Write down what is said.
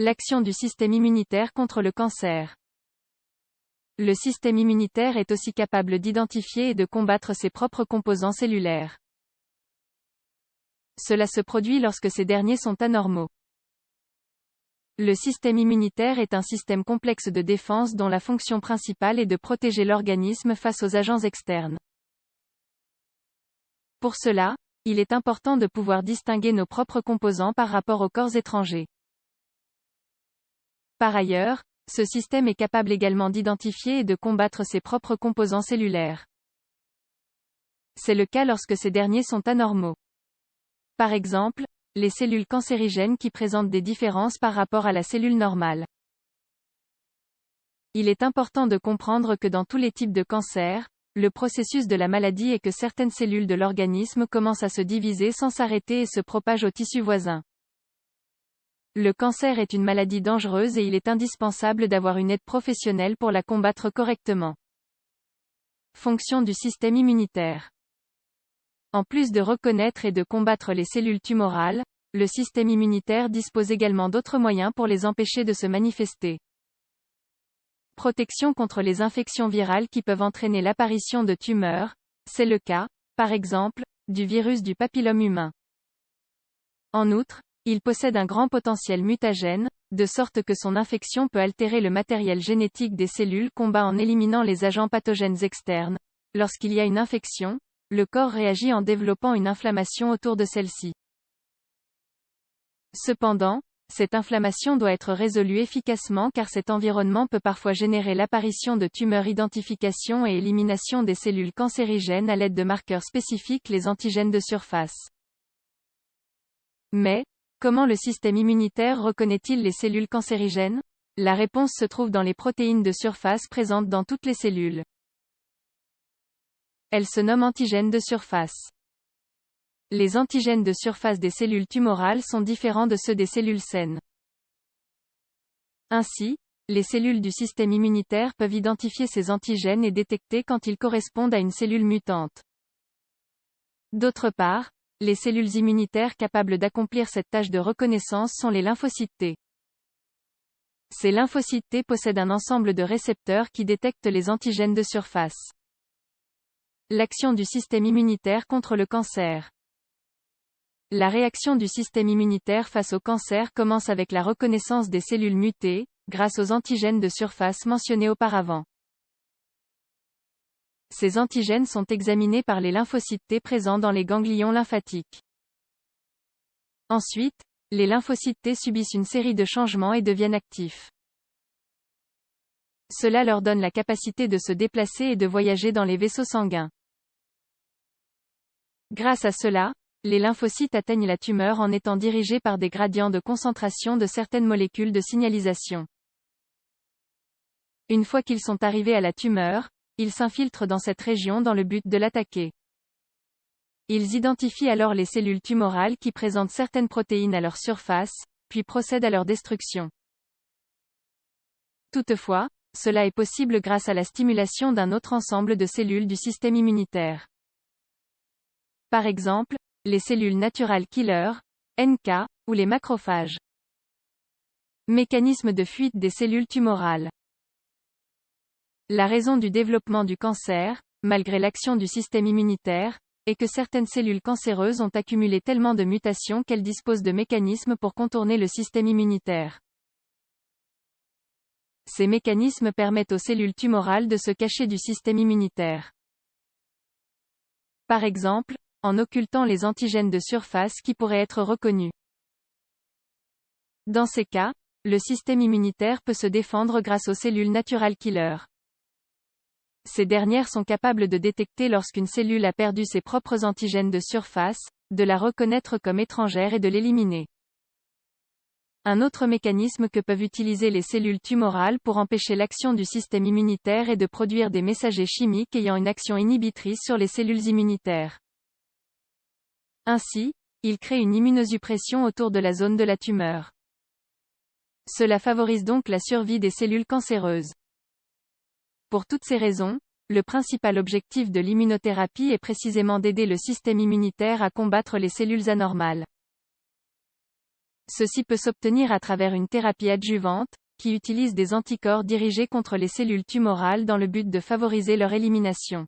L'action du système immunitaire contre le cancer. Le système immunitaire est aussi capable d'identifier et de combattre ses propres composants cellulaires. Cela se produit lorsque ces derniers sont anormaux. Le système immunitaire est un système complexe de défense dont la fonction principale est de protéger l'organisme face aux agents externes. Pour cela, il est important de pouvoir distinguer nos propres composants par rapport aux corps étrangers. Par ailleurs, ce système est capable également d'identifier et de combattre ses propres composants cellulaires. C'est le cas lorsque ces derniers sont anormaux. Par exemple, les cellules cancérigènes qui présentent des différences par rapport à la cellule normale. Il est important de comprendre que dans tous les types de cancer, le processus de la maladie est que certaines cellules de l'organisme commencent à se diviser sans s'arrêter et se propagent aux tissus voisins. Le cancer est une maladie dangereuse et il est indispensable d'avoir une aide professionnelle pour la combattre correctement. Fonction du système immunitaire. En plus de reconnaître et de combattre les cellules tumorales, le système immunitaire dispose également d'autres moyens pour les empêcher de se manifester. Protection contre les infections virales qui peuvent entraîner l'apparition de tumeurs, c'est le cas, par exemple, du virus du papillome humain. En outre, il possède un grand potentiel mutagène, de sorte que son infection peut altérer le matériel génétique des cellules combat en éliminant les agents pathogènes externes. Lorsqu'il y a une infection, le corps réagit en développant une inflammation autour de celle-ci. Cependant, cette inflammation doit être résolue efficacement car cet environnement peut parfois générer l'apparition de tumeurs. Identification et élimination des cellules cancérigènes à l'aide de marqueurs spécifiques, les antigènes de surface. Mais, comment le système immunitaire reconnaît-il les cellules cancérigènes? La réponse se trouve dans les protéines de surface présentes dans toutes les cellules. Elles se nomment antigènes de surface. Les antigènes de surface des cellules tumorales sont différents de ceux des cellules saines. Ainsi, les cellules du système immunitaire peuvent identifier ces antigènes et détecter quand ils correspondent à une cellule mutante. D'autre part, les cellules immunitaires capables d'accomplir cette tâche de reconnaissance sont les lymphocytes T. Ces lymphocytes T possèdent un ensemble de récepteurs qui détectent les antigènes de surface. L'action du système immunitaire contre le cancer. La réaction du système immunitaire face au cancer commence avec la reconnaissance des cellules mutées, grâce aux antigènes de surface mentionnés auparavant. Ces antigènes sont examinés par les lymphocytes T présents dans les ganglions lymphatiques. Ensuite, les lymphocytes T subissent une série de changements et deviennent actifs. Cela leur donne la capacité de se déplacer et de voyager dans les vaisseaux sanguins. Grâce à cela, les lymphocytes atteignent la tumeur en étant dirigés par des gradients de concentration de certaines molécules de signalisation. Une fois qu'ils sont arrivés à la tumeur, ils s'infiltrent dans cette région dans le but de l'attaquer. Ils identifient alors les cellules tumorales qui présentent certaines protéines à leur surface, puis procèdent à leur destruction. Toutefois, cela est possible grâce à la stimulation d'un autre ensemble de cellules du système immunitaire. Par exemple, les cellules natural killer, NK, ou les macrophages. Mécanisme de fuite des cellules tumorales. La raison du développement du cancer, malgré l'action du système immunitaire, est que certaines cellules cancéreuses ont accumulé tellement de mutations qu'elles disposent de mécanismes pour contourner le système immunitaire. Ces mécanismes permettent aux cellules tumorales de se cacher du système immunitaire. Par exemple, en occultant les antigènes de surface qui pourraient être reconnus. Dans ces cas, le système immunitaire peut se défendre grâce aux cellules natural killer. Ces dernières sont capables de détecter lorsqu'une cellule a perdu ses propres antigènes de surface, de la reconnaître comme étrangère et de l'éliminer. Un autre mécanisme que peuvent utiliser les cellules tumorales pour empêcher l'action du système immunitaire est de produire des messagers chimiques ayant une action inhibitrice sur les cellules immunitaires. Ainsi, ils créent une immunosuppression autour de la zone de la tumeur. Cela favorise donc la survie des cellules cancéreuses. Pour toutes ces raisons, le principal objectif de l'immunothérapie est précisément d'aider le système immunitaire à combattre les cellules anormales. Ceci peut s'obtenir à travers une thérapie adjuvante, qui utilise des anticorps dirigés contre les cellules tumorales dans le but de favoriser leur élimination.